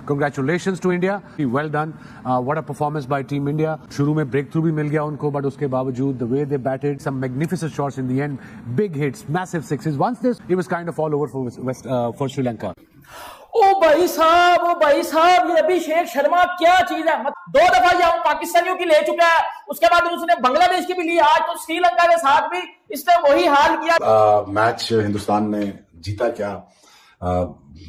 Congratulations to India. Well done. What a performance by Team India. शुरू में break through भी मिल गया उनको, but उसके बावजूद the way they batted, some magnificent shots in the end, big hits, massive sixes. Once this, it was kind of all over for Sri Lanka. ओ भाई साहब, ये अभिषेक शर्मा क्या चीज है। 2 दफा ये पाकिस्तानियों की ले चुका है, उसके बाद उसने बांग्लादेश की भी ली, आज तो श्रीलंका के साथ भी इसने वही हाल किया। मैच हिंदुस्तान ने जीता क्या,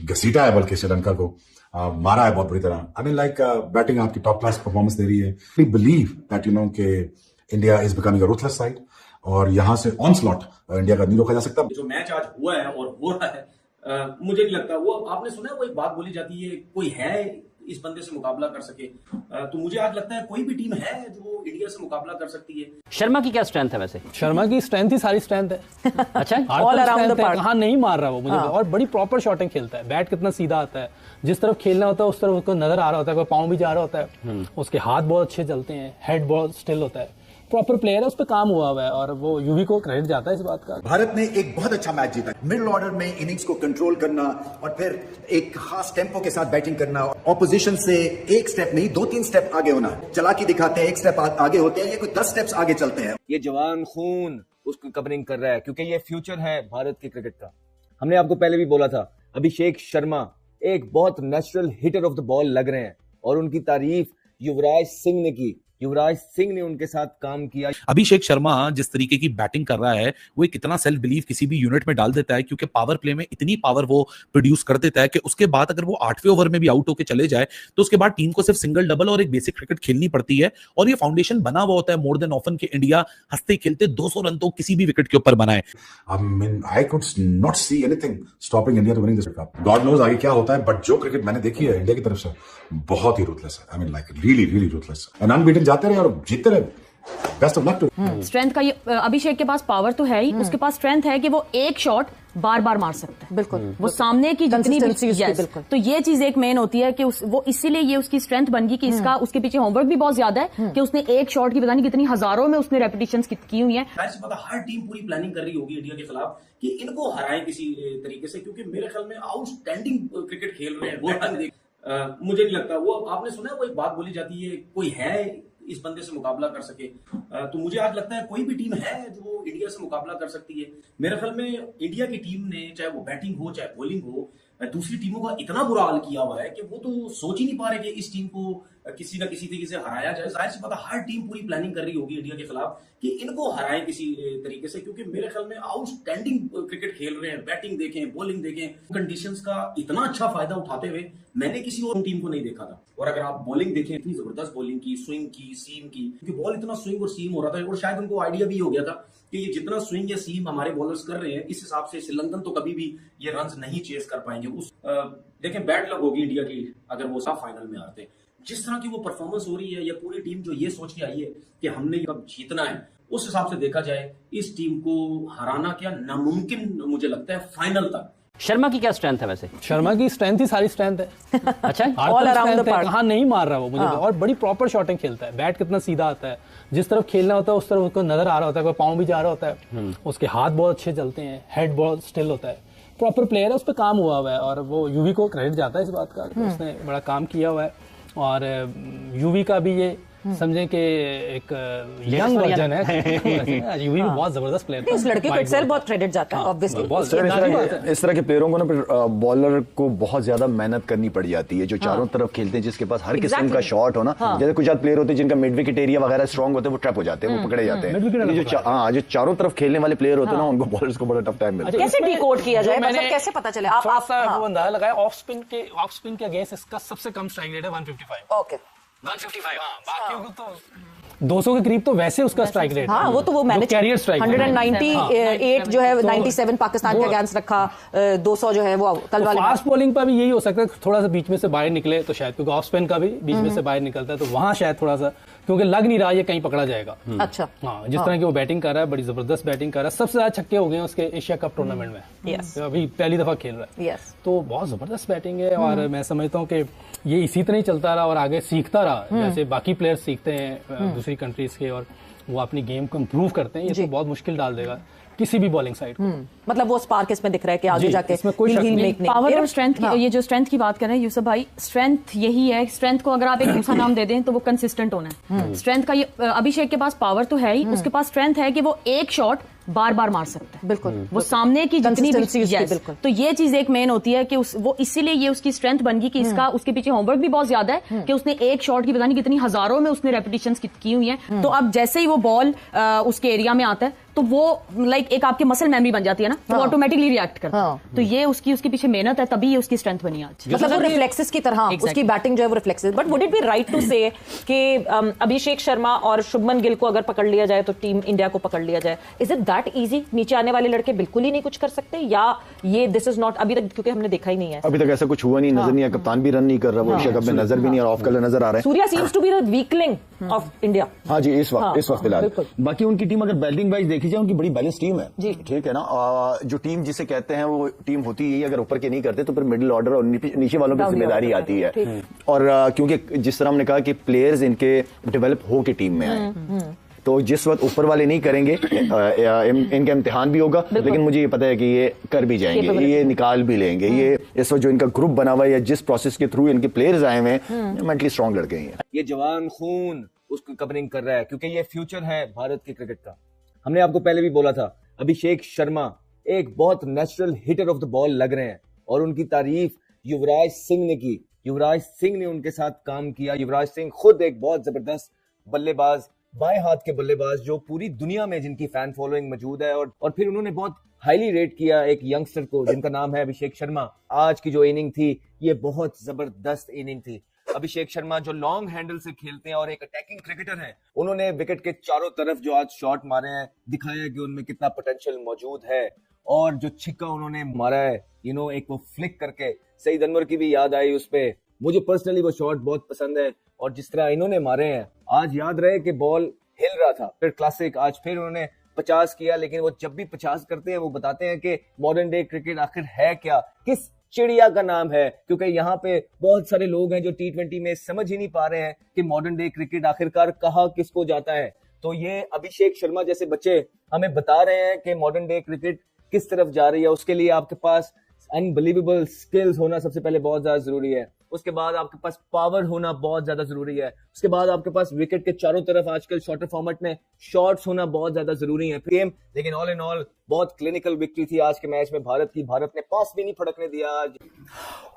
घसीटा है बल्कि श्रीलंका को, मारा है बहुत बुरी तरह। आई मीन लाइक बैटिंग आपकी टॉप क्लास परफॉर्मेंस दे रही है। We believe that you know के India is becoming a ruthless side और यहां से ऑनस्लॉट इंडिया का नहीं रोका जा सकता। जो मैच आज हुआ है और हो रहा है, मुझे नहीं लगता वो, आपने सुना है वो एक बात बोली जाती है, कोई है इस बंदे से मुकाबला कर सके, तो मुझे आज लगता है कोई भी टीम है जो इंडिया से मुकाबला कर सकती है। शर्मा की क्या स्ट्रेंथ है वैसे? शर्मा की स्ट्रेंथ ही सारी स्ट्रेंथ है। अच्छा, ऑल अराउंड द पार्क। कहाँ नहीं मार रहा वो मुझे, और बड़ी प्रॉपर शॉटिंग खेलता है, बैट कितना सीधा आता है, जिस तरफ खेलना होता है उस तरफ उसको नजर आ रहा होता है, कोई पाँव भी जा रहा होता है, उसके हाथ बहुत अच्छे चलते हैं, हेड बहुत स्टिल होता है, प्रॉपर प्लेयर है, उस पर काम हुआ हुआ है और वो यूवी को क्रेडिट जाता है इस बात का। भारत ने एक बहुत अच्छा मैच जीता, मिडिल ऑर्डर में इनिंग्स को कंट्रोल करना और फिर एक खास टेम्पो के साथ बैटिंग करना, ऑपोजिशन से एक स्टेप नहीं 2-3 स्टेप आगे होना, चालाकी दिखाते हैं, एक स्टेप आगे होते हैं, ये कोई 10 स्टेप्स आगे चलते हैं। ये जवान खून उसको कवरिंग कर रहा है क्योंकि ये फ्यूचर है भारत के क्रिकेट का। हमने आपको पहले भी बोला था, अभिषेक शर्मा एक बहुत natural hitter of the ball लग रहे हैं और उनकी तारीफ युवराज सिंह ने की। युवराज सिंह ने उनके साथ काम किया। अभिषेक शर्मा जिस तरीके की बैटिंग कर रहा है वो कितना सेल्फ बिलीव किसी भी यूनिट में डाल देता है, क्योंकि पावर प्ले में इतनी पावर वो प्रोड्यूस कर देता है कि उसके बाद अगर वो 8वें ओवर में भी आउट होकर चले जाए तो उसके बाद टीम को सिर्फ सिंगल डबल और एक बेसिक क्रिकेट खेलनी पड़ती है और ये फाउंडेशन बना हुआ होता है मोर देन ऑफन कि इंडिया हंसते खेलते 200 रन तो किसी भी विकेट के ऊपर बनाए। I could not see anything stopping India to winning this World Cup. God knows आगे क्या होता है, बट जो क्रिकेट मैंने देखी है इंडिया की तरफ से बहुत ही रूथलेस है। I mean like really ruthless है। अनबीटन जाते रहे और जीतते रहे। Best of luck to. Strength का ये अभिषेक के पास पावर तो है ही, उसके पास स्ट्रेंथ है कि वो एक शॉट बार मार सकता है। बिल्कुल, वो सामने की जितनी भी तो ये चीज एक मेन होती है कि वो इसीलिए ये उसकी स्ट्रेंथ बन गई कि इसका उसके पीछे होमवर्क भी बहुत ज्यादा है कि उसने एक शॉट की पता नहीं कितनी हजारों में उसने रेपिटेशंस की हुई है। पता हर टीम पूरी प्लानिंग कर रही होगी इंडिया के खिलाफ कि इनको हराएं किसी तरीके से, क्योंकि मेरे ख्याल में आउटस्टैंडिंग क्रिकेट खेल रहे हैं। मुझे नहीं लगता वो, आपने सुना है वो एक बात बोली जाती है, कोई है इस बंदे से मुकाबला कर सके, तो मुझे आज लगता है कोई भी टीम है जो इंडिया से मुकाबला कर सकती है। मेरे ख्याल में इंडिया की टीम ने चाहे वो बैटिंग हो चाहे बॉलिंग हो, दूसरी टीमों का इतना बुरा हाल किया हुआ है कि वो तो सोच ही नहीं पा रहे कि इस टीम को किसी ना किसी तरीके से हराया जाए। जाहिर सी बात है हर टीम पूरी प्लानिंग कर रही होगी इंडिया के खिलाफ कि इनको हराएं किसी तरीके से, क्योंकि मेरे ख्याल में आउटस्टैंडिंग क्रिकेट खेल रहे हैं। बैटिंग देखें, बॉलिंग देखें, कंडीशंस का इतना अच्छा फायदा उठाते हुए मैंने किसी और टीम को नहीं देखा था। और अगर आप बॉलिंग देखें, इतनी जबरदस्त बॉलिंग की, स्विंग की, सीम की, क्योंकि बॉल इतना स्विंग और सीम हो रहा था और शायद उनको आइडिया भी हो गया था कि ये जितना स्विंग या सीम हमारे बॉलर्स कर रहे हैं इस हिसाब से श्रीलंकन तो कभी भी ये रन्स नहीं चेस कर पाएंगे। देखें बैड लक होगी इंडिया की अगर वो सब फाइनल में आते। जिस तरह की वो परफॉर्मेंस हो रही है, या पूरी टीम जो ये सोच के आई है कि हमने कब जीतना है, उस हिसाब से देखा जाए इस टीम को हराना क्या नामुमकिन मुझे लगता है फाइनल तक। शर्मा की क्या स्ट्रेंथ है वैसे? शर्मा की स्ट्रेंथ ही सारी स्ट्रेंथ है। अच्छा, ऑल अराउंड द पार्क। कहाँ नहीं मार रहा वो मुझे, और बड़ी प्रॉपर शॉटिंग खेलता है, बैट कितना सीधा आता है, जिस तरफ खेलना होता है उस तरफ उसको नजर आ रहा होता है, कोई पाँव भी जा रहा होता है, उसके हाथ बहुत अच्छे चलते हैं, हेड बहुत स्टिल होता है, प्रॉपर प्लेयर है, उस पर काम हुआ हुआ है और वो यूवी को क्रेडिट जाता है इस बात का, उसने बड़ा काम किया हुआ है। और यूवी का भी ये समझें कि एक यंग वर्जन है। यूवी भी बहुत जबरदस्त प्लेयर है। इस लड़के को एक्सेल बहुत क्रेडिट जाता है ऑब्वियसली। इस तरह के प्लेयरों को ना बॉलर को बहुत ज्यादा मेहनत करनी पड़ जाती है, जो चारों तरफ खेलते हैं, जिसके पास हर किस्म का शॉट हो ना। जैसे कुछ प्लेयर होते हैं जिनका मिड विकेट एरिया वगैरह स्ट्रांग होते हैं, वो ट्रैप हो जाते हैं, वो पकड़े जाते हैं। जो चारों तरफ खेलने वाले प्लेयर होते हैं ना, उनको बॉलर्स को बड़ा टफ टाइम मिलता है। कैसे डिकोड किया जाए, मतलब कैसे पता चले? आप अंदाजा लगाया ऑफ स्पिन के अगेंस्ट इसका सबसे कम स्ट्राइक रेट है 155। ओके 155। बाकियों को तो 200 के करीब तो वैसे उसका स्ट्राइक रेट। हाँ, वो तो वो मैनेज कैरियर स्ट्राइक 198 जो है 97 पाकिस्तान के अगेंस्ट रखा, 200 जो है वो कल वाले फास्ट बॉलिंग पर भी यही हो सकता है, थोड़ा सा बीच में से बाहर निकले तो शायद, क्योंकि ऑफ स्पिन का भी बीच में से बाहर निकलता है, तो वहां शायद थोड़ा सा, क्योंकि लग नहीं रहा ये कहीं पकड़ा जाएगा। अच्छा, हाँ, जिस तरह की वो बैटिंग कर रहा है, बड़ी जबरदस्त बैटिंग कर रहा है, सबसे ज्यादा छक्के हो गए हैं उसके एशिया कप टूर्नामेंट में, अभी पहली दफा खेल रहा है, तो बहुत जबरदस्त बैटिंग है। और मैं समझता हूँ कि ये इसी तरह ही चलता रहा और आगे सीखता रहा, जैसे बाकी प्लेयर्स सीखते हैं दूसरी कंट्रीज के और वो अपनी गेम को इम्प्रूव करते हैं, ये तो बहुत मुश्किल डाल देगा किसी भी बॉलिंग साइड को। मतलब वो स्पार्क इसमें दिख रहा है कि आगे जाके इसमें कोई शक नहीं। पावर और स्ट्रेंथ, ये जो स्ट्रेंथ की बात कर रहे हैं यूसुफ भाई, स्ट्रेंथ यही है। स्ट्रेंथ को अगर आप एक दूसरा नाम दे दें तो वो कंसिस्टेंट होना है। स्ट्रेंथ का ये अभिषेक के पास पावर तो है ही, उसके पास स्ट्रेंथ है कि वो एक शॉट बार बार मार सकता है। बिल्कुल वो सामने की जितनी भी बिल्कुल। तो ये चीज एक मेन होती है कि वो इसीलिए ये उसकी स्ट्रेंथ बन गई कि इसका उसके पीछे होमवर्क भी बहुत ज्यादा है कि उसने एक शॉट की पता नहीं कितनी हजारों में उसने रेपिटेशंस की हुई हैं। तो अब जैसे ही वो बॉल उसके एरिया में आता है तो वो लाइक एक आपकी मसल मेमोरी बन जाती है ना, तो ऑटोमेटिकली रिएक्ट करता है। तो ये उसके पीछे मेहनत है, तभी ये उसकी स्ट्रेंथ बनी आज। मतलब वो रिफ्लेक्सेस की तरह उसकी बैटिंग जो है वो reflexes. But would it be right to say कि अभिषेक शर्मा और शुभमन गिल को अगर पकड़ लिया जाए तो टीम इंडिया को पकड़ लिया जाए, इज इट दैट इजी? नीचे आने वाले लड़के बिल्कुल ही नहीं कुछ कर सकते, या ये दिस इज नॉट अभी तक, क्योंकि हमने देखा ही नहीं है अभी तक ऐसा कुछ हुआ नहीं, नजर नहीं आया, कप्तान भी रन नहीं कर रहा, वो एशिया कप में नजर भी नहीं आ रहा, ऑफ कलर नजर आ रहा है। Surya seems to be the weakling of India. हाँ जी, इस वक्त फिलहाल। बाकी उनकी टीम अगर बैटिंग वाइज देखी जाए, उनकी बड़ी बैलेंस टीम है जी, ठीक है ना। जो टीम जिसे कहते हैं वो टीम होती है, अगर ऊपर के नहीं करते तो फिर मिडिल ऑर्डर और नीचे वालों की जिम्मेदारी आती है। और क्योंकि जिस तरह हमने कहा कि प्लेयर्स इनके डेवलप हो के टीम में आए, तो जिस वक्त ऊपर वाले नहीं करेंगे इनका इम्तिहान भी होगा, लेकिन मुझे ये पता है कि ये कर भी जाएंगे, ये निकाल भी लेंगे। ये इस वक्त जो इनका ग्रुप बना हुआ है या जिस प्रोसेस के थ्रू इनके प्लेयर्स आए हुए हैं, मेंटली स्ट्रांग लड़के हैं। ये जवान खून उसको कवरिंग कर रहा है, क्योंकि ये फ्यूचर है भारत के क्रिकेट का। हमने आपको पहले भी बोला था, अभिषेक शर्मा एक बहुत natural hitter of the ball लग रहे हैं, और उनकी तारीफ युवराज सिंह ने की। युवराज सिंह ने उनके साथ काम किया। युवराज सिंह खुद एक बहुत जबरदस्त बल्लेबाज, बाएं हाथ के बल्लेबाज, जो पूरी दुनिया में जिनकी फैन फॉलोइंग मौजूद है। और फिर उन्होंने बहुत हाईली रेट किया एक यंगस्टर को जिनका नाम है अभिषेक शर्मा। आज की जो इनिंग थी, ये बहुत जबरदस्त इनिंग थी। अभिषेक शर्मा जो लॉन्ग हैंडल से खेलते हैं और एक अटैकिंग क्रिकेटर हैं, उन्होंने विकेट के चारों तरफ जो आज शॉट मारे हैं, दिखाया कि उनमें कितना पोटेंशियल मौजूद है। और जो छिक्का उन्होंने मारा है, एक वो फ्लिक करके, सईद अनवर की भी याद आई उस पे। मुझे पर्सनली वो शॉट बहुत पसंद है, और जिस तरह इन्होंने मारे हैं, आज याद रहे कि बॉल हिल रहा था। फिर क्लासिक, आज फिर उन्होंने 50 किया, लेकिन वो जब भी 50 करते हैं वो बताते हैं कि मॉडर्न डे क्रिकेट आखिर है क्या, किस चिड़िया का नाम है। क्योंकि यहाँ पे बहुत सारे लोग हैं जो T20 में समझ ही नहीं पा रहे हैं कि मॉडर्न डे क्रिकेट आखिरकार कहाँ किसको जाता है। तो ये अभिषेक शर्मा जैसे बच्चे हमें बता रहे हैं कि मॉडर्न डे क्रिकेट किस तरफ जा रही है। उसके लिए आपके पास अनबिलीवेबल स्किल्स होना सबसे पहले बहुत ज्यादा जरूरी है। उसके बाद आपके पास पावर होना बहुत ज्यादा जरूरी है। उसके बाद आपके पास विकेट के चारों तरफ आजकल शॉर्टर फॉर्मेट में शॉट्स होना बहुत ज्यादा जरूरी है। लेकिन ऑल इन ऑल बहुत क्लिनिकल विक्ट्री थी आज के मैच में भारत की। भारत ने पास भी नहीं फड़कने दिया आज।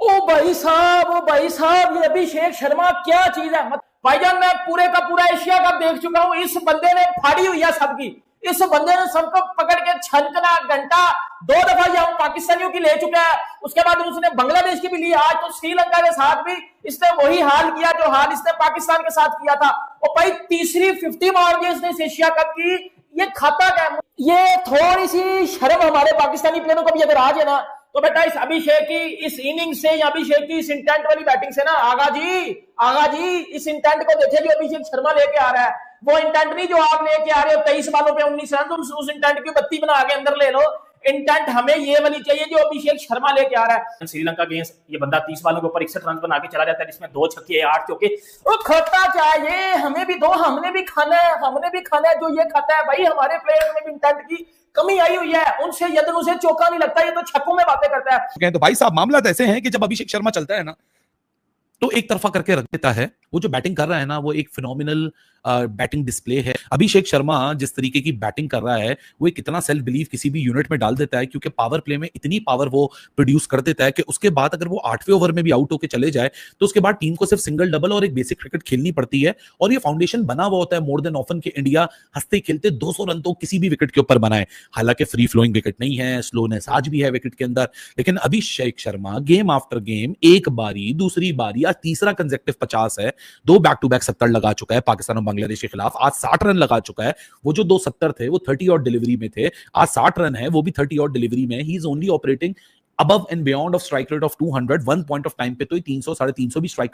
ओ भाई साहब, ये अभिषेक शर्मा क्या चीज है। भाईजान, मैं पूरे का पूरा एशिया कप देख चुका हूँ। इस बंदे ने फाड़ी हुई है सबकी। इस बंदे ने सबको पकड़ के छनकना घंटा 2 दफा ये पाकिस्तानियों की ले चुका है। उसके बाद उसने बांग्लादेश की भी ली। आज तो श्रीलंका के साथ भी इसने वही हाल किया जो हाल इसने पाकिस्तान के साथ किया था। और भाई तीसरी 50 मार दी इसने इस एशिया कप की। ये खाता क्या? ये थोड़ी सी शर्म हमारे पाकिस्तानी प्लेयरों को भी अगर आ जाए ना, तो बेटा इस अभिषेक की इस इनिंग से या अभिषेक की इस इंटेंट वाली बैटिंग से ना, आगा जी इस इंटेंट को देखे जो अभिषेक शर्मा लेके आ रहा है। वो इंटेंट नहीं जो आप लेके आ रहे हो 23 बालों पे 19 रन, तो उस इंटेंट की 32 बना के अंदर ले लो। इंटेंट हमें ये वाली चाहिए जो अभिषेक शर्मा लेके आ रहा है। श्रीलंका अगेंस्ट ये बंदा 30 बालों के ऊपर 61 रन बना के चला जाता है, जिसमें 2 छक्के 8 चौके। वो खाता क्या है? हमें भी दो, हमने भी खाना है जो ये खाता है। भाई हमारे प्लेयर में भी इंटेंट की कमी आई हुई है। उनसे यदि उसे चौका नहीं लगता, ये तो छक्कों में बातें करता है। तो भाई साहब, मामला तो ऐसे है कि जब अभिषेक शर्मा चलता है ना, तो एक तरफा करके रख देता है। वो जो बैटिंग कर रहा है ना, वो एक फिनोमिनल बैटिंग डिस्प्ले है। अभिषेक शर्मा जिस तरीके की बैटिंग कर रहा है, वो कितना सेल्फ बिलीव किसी भी यूनिट में डाल देता है, क्योंकि पावर प्ले में इतनी पावर वो प्रोड्यूस कर देता है कि उसके बाद अगर वो 8वें ओवर में भी आउट होकर चले जाए, तो उसके बाद टीम को सिर्फ सिंगल डबल और एक बेसिक क्रिकेट खेलनी पड़ती है। और ये फाउंडेशन बना हुआ होता है मोर देन ऑफन कि इंडिया हंसते खेलते 200 रन तो किसी भी विकेट के ऊपर बनाए। हालांकि फ्री फ्लोइंग विकेट नहीं है, स्लोनेस आज भी है विकेट के अंदर, लेकिन Abhishek Sharma game after game, एक बारी, दूसरी बारी, आज तीसरा कंसेक्टिव 50 है, 2 बैक टू बैक 70 लगा चुका है पाकिस्तान और बांग्लादेश के खिलाफ। आज 60 रन लगा चुका है। वो जो 2 70 थे वो 30 और डिलीवरी में थे, आज 60 रन है, वो भी 30 और डिलीवरी में। He is only operating above and beyond of strike rate of 200 one point of time पे तो 300 350 भी स्ट्राइक